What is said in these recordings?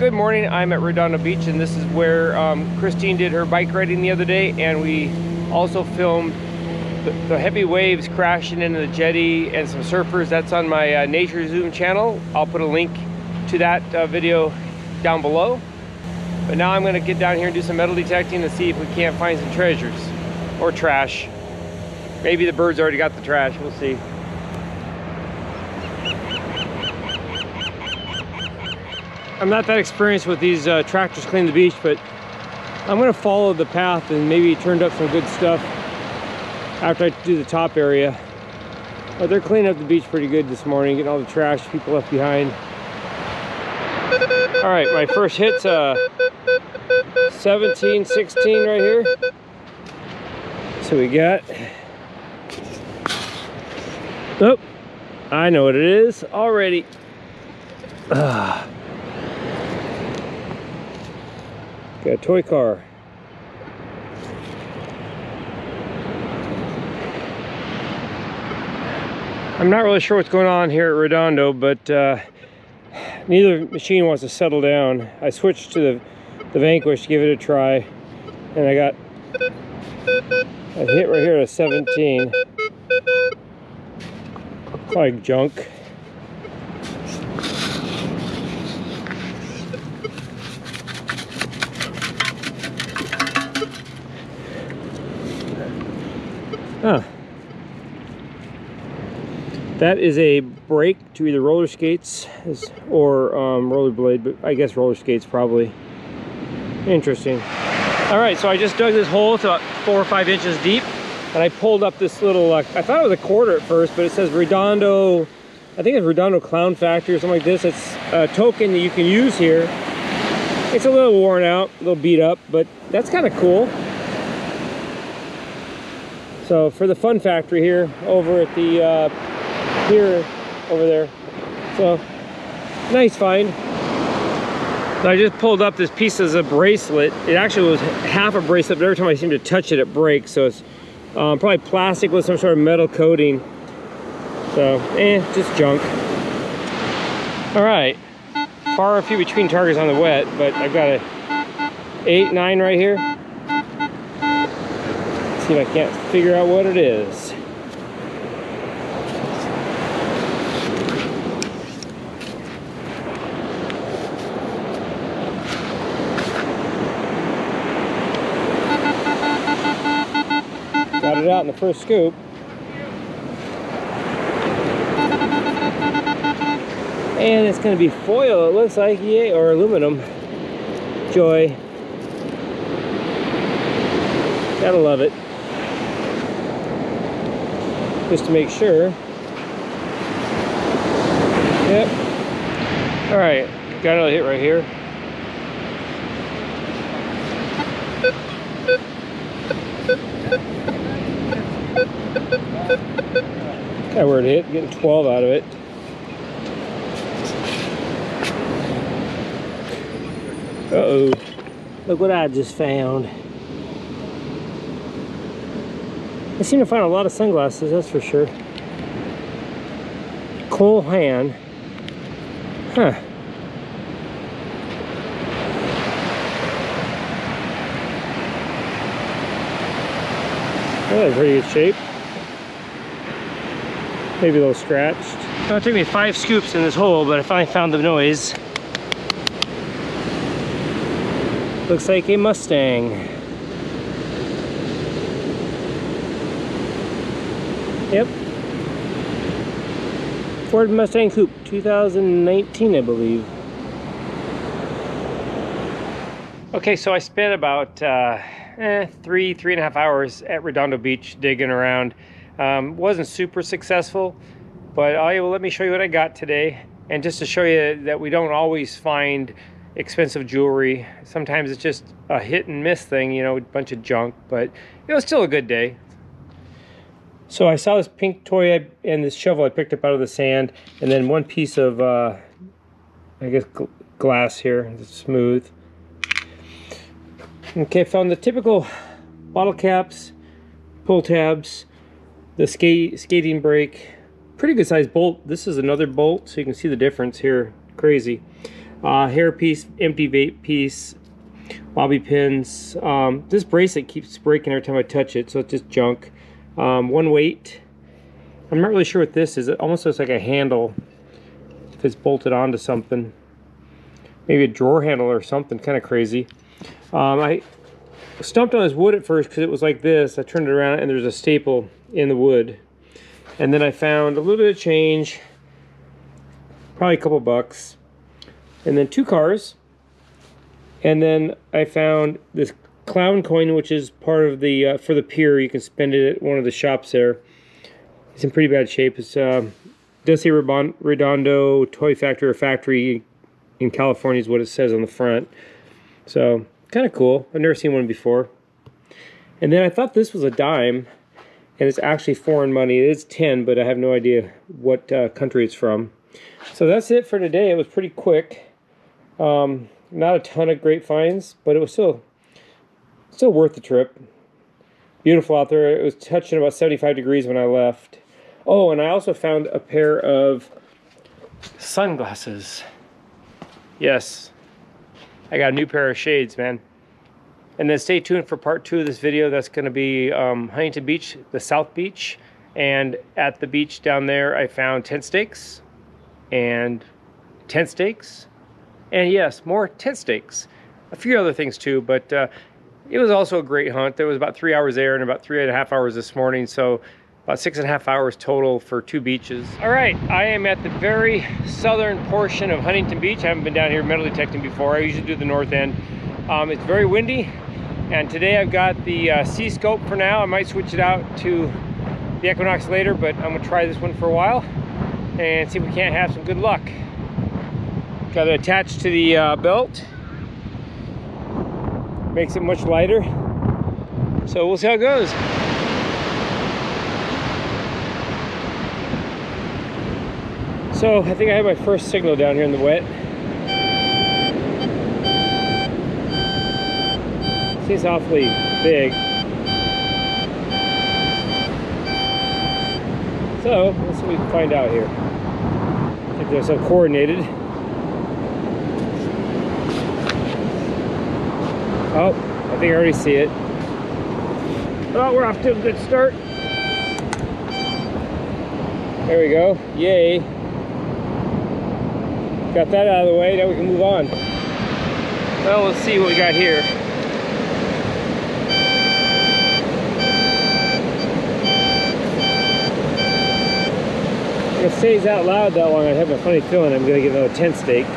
Good morning. I'm at Redondo Beach, and this is where Christine did her bike riding the other day, and we also filmed the heavy waves crashing into the jetty and some surfers. That's on my Natureszoom channel. I'll put a link to that video down below. But now I'm going to get down here and do some metal detecting to see if we can't find some treasures or trash. Maybe the birds already got the trash. We'll see. I'm not that experienced with these tractors cleaning the beach, but I'm going to follow the path and maybe turned up some good stuff after I do the top area. But they're cleaning up the beach pretty good this morning, getting all the trash people left behind. All right, my first hit's 17, 16 right here. So we got, oh, I know what it is already. Got a toy car. I'm not really sure what's going on here at Redondo, but neither machine wants to settle down. I switched to the Vanquish to give it a try, and I got a hit right here at a 17. Like junk. Huh. That is a brake to either roller skates or rollerblade, but I guess roller skates probably. Interesting. All right, so I just dug this hole. It's about 4 or 5 inches deep, and I pulled up this little, I thought it was a quarter at first, but it says Redondo, I think it's Redondo Clown Factory or something like this. It's a token that you can use here. It's a little worn out, a little beat up, but that's kind of cool. So for the fun factory here, over at the pier over there. So nice find. So I just pulled up this piece as a bracelet. It actually was half a bracelet, but every time I seem to touch it, it breaks. So it's probably plastic with some sort of metal coating. So, just junk. All right, far and few between targets on the wet, but I've got a 8, 9 right here. See if I can't figure out what it is. Got it out in the first scoop. And it's going to be foil, it looks like, yay, or aluminum. Joy. Gotta love it. Just to make sure. Yep. All right, got another hit right here. Kind of weird hit, getting 12 out of it. Uh-oh. Look what I just found. I seem to find a lot of sunglasses, that's for sure. Coal hand. Huh. Well, that's pretty good shape. Maybe a little scratched. Well, it took me 5 scoops in this hole, but I finally found the noise. Looks like a Mustang. Yep. Ford Mustang Coupe, 2019, I believe. Okay, so I spent about 3.5 hours at Redondo Beach digging around. Wasn't super successful, but let me show you what I got today. And just to show you that we don't always find expensive jewelry. Sometimes it's just a hit and miss thing, you know, a bunch of junk, but it was still a good day. So I saw this pink toy and this shovel I picked up out of the sand, and then one piece of, I guess, glass here, it's smooth. Okay, I found the typical bottle caps, pull tabs, the skating brake, pretty good sized bolt. This is another bolt, so you can see the difference here, crazy. hairpiece, empty vape piece, bobby pins. This bracelet keeps breaking every time I touch it, so it's just junk. One weight. I'm not really sure what this is. It almost looks like a handle if it's bolted onto something. Maybe a drawer handle or something, kind of crazy. I stumped on this wood at first because it was like this. I turned it around and there's a staple in the wood. And then I found a little bit of change, probably a couple bucks, and then 2 cars. And then I found this clown coin, which is part of the for the pier. You can spend it at one of the shops there. It's in pretty bad shape. It's does say Redondo Toy Factory or Factory in California is what it says on the front. So kind of cool. I've never seen one before. And then I thought this was a dime, and it's actually foreign money. It is 10, but I have no idea what country it's from. So that's it for today. It was pretty quick. Not a ton of great finds, but it was still worth the trip. Beautiful out there. It was touching about 75 degrees when I left. Oh, and I also found a pair of sunglasses. Yes, I got a new pair of shades, man. And then stay tuned for part 2 of this video. That's going to be Huntington Beach, the South Beach. And at the beach down there, I found tent stakes. And tent stakes. And yes, more tent stakes. A few other things too, but it was also a great hunt. There was about 3 hours there and about 3.5 hours this morning. So about 6.5 hours total for 2 beaches. All right, I am at the very southern portion of Huntington Beach. I haven't been down here metal detecting before. I usually do the north end. It's very windy, and today I've got the C.Scope for now. I might switch it out to the Equinox later, but I'm gonna try this one for a while and see if we can't have some good luck. Got it attached to the belt. Makes it much lighter. So we'll see how it goes. So I think I have my first signal down here in the wet. Seems awfully big. So let's see what we can find out here. I think they're so coordinated. Oh, I think I already see it. Oh, we're off to a good start. There we go. Yay. Got that out of the way, now we can move on. Well, let's see what we got here. If it stays out loud that long, I have a funny feeling I'm going to get another tent stake.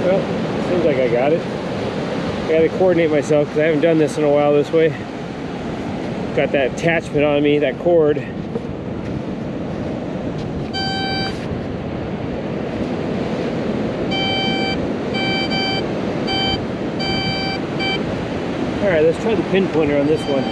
Well, seems like I got it. I got to coordinate myself because I haven't done this in a while this way. Got that attachment on me, that cord. Alright, let's try the pinpointer on this one.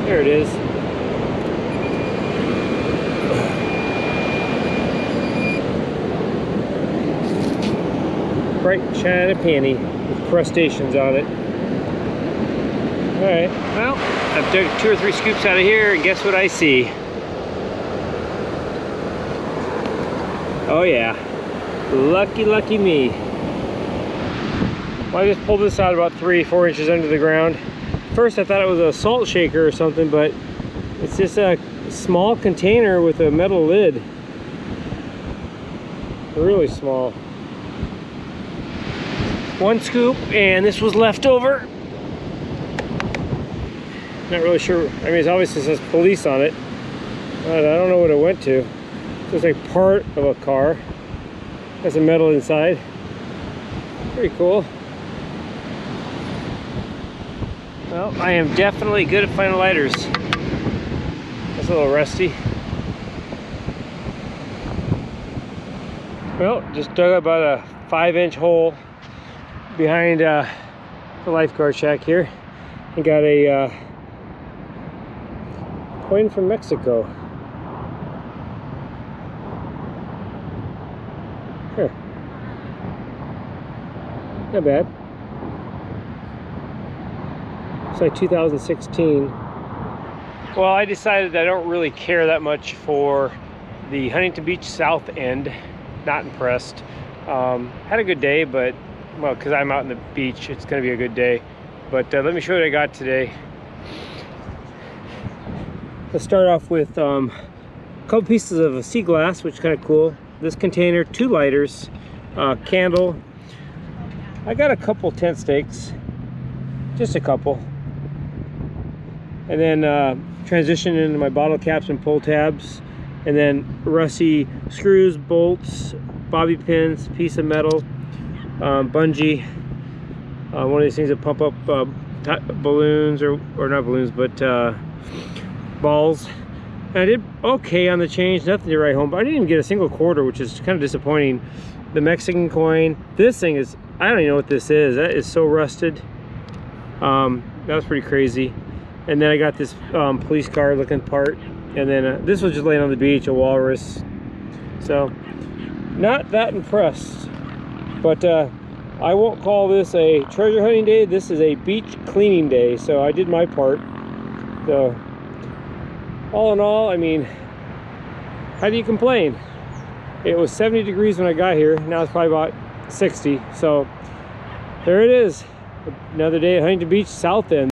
There it is. Bright shiny penny with crustaceans on it. Alright, well, I've took 2 or 3 scoops out of here, and guess what I see? Oh yeah, lucky, lucky me. Well, I just pulled this out about 3-4 inches under the ground. First I thought it was a salt shaker or something, but it's just a small container with a metal lid. Really small. 1 scoop, and this was left over. Not really sure. I mean, it obviously says police on it, but I don't know what it went to. It's like part of a car. Has some metal inside. Pretty cool. Well, I am definitely good at finding lighters. That's a little rusty. Well, just dug about a 5-inch hole behind the lifeguard shack here, and got a coin from Mexico. Here, Not bad. It's like 2016. Well, I decided I don't really care that much for the Huntington Beach south end. Not impressed. Had a good day, but, well, because I'm out on the beach, it's going to be a good day. But let me show you what I got today. Let's start off with a couple pieces of sea glass, which is kind of cool. This container, 2 lighters, candle. I got a couple tent stakes, just a couple. And then transition into my bottle caps and pull tabs. And then rusty screws, bolts, bobby pins, piece of metal, bungee. One of these things that pump up balloons, or not balloons, but balls. And I did okay on the change, nothing to write home, but I didn't even get a single quarter, which is kind of disappointing. The Mexican coin, this thing is, I don't even know what this is. That is so rusted. That was pretty crazy. And then I got this police car looking part. And then this was just laying on the beach, a walrus. So, not that impressed. But I won't call this a treasure hunting day. This is a beach cleaning day. So I did my part. So, all in all, I mean, how do you complain? It was 70 degrees when I got here. Now it's probably about 60. So, there it is. Another day at Huntington Beach, south end.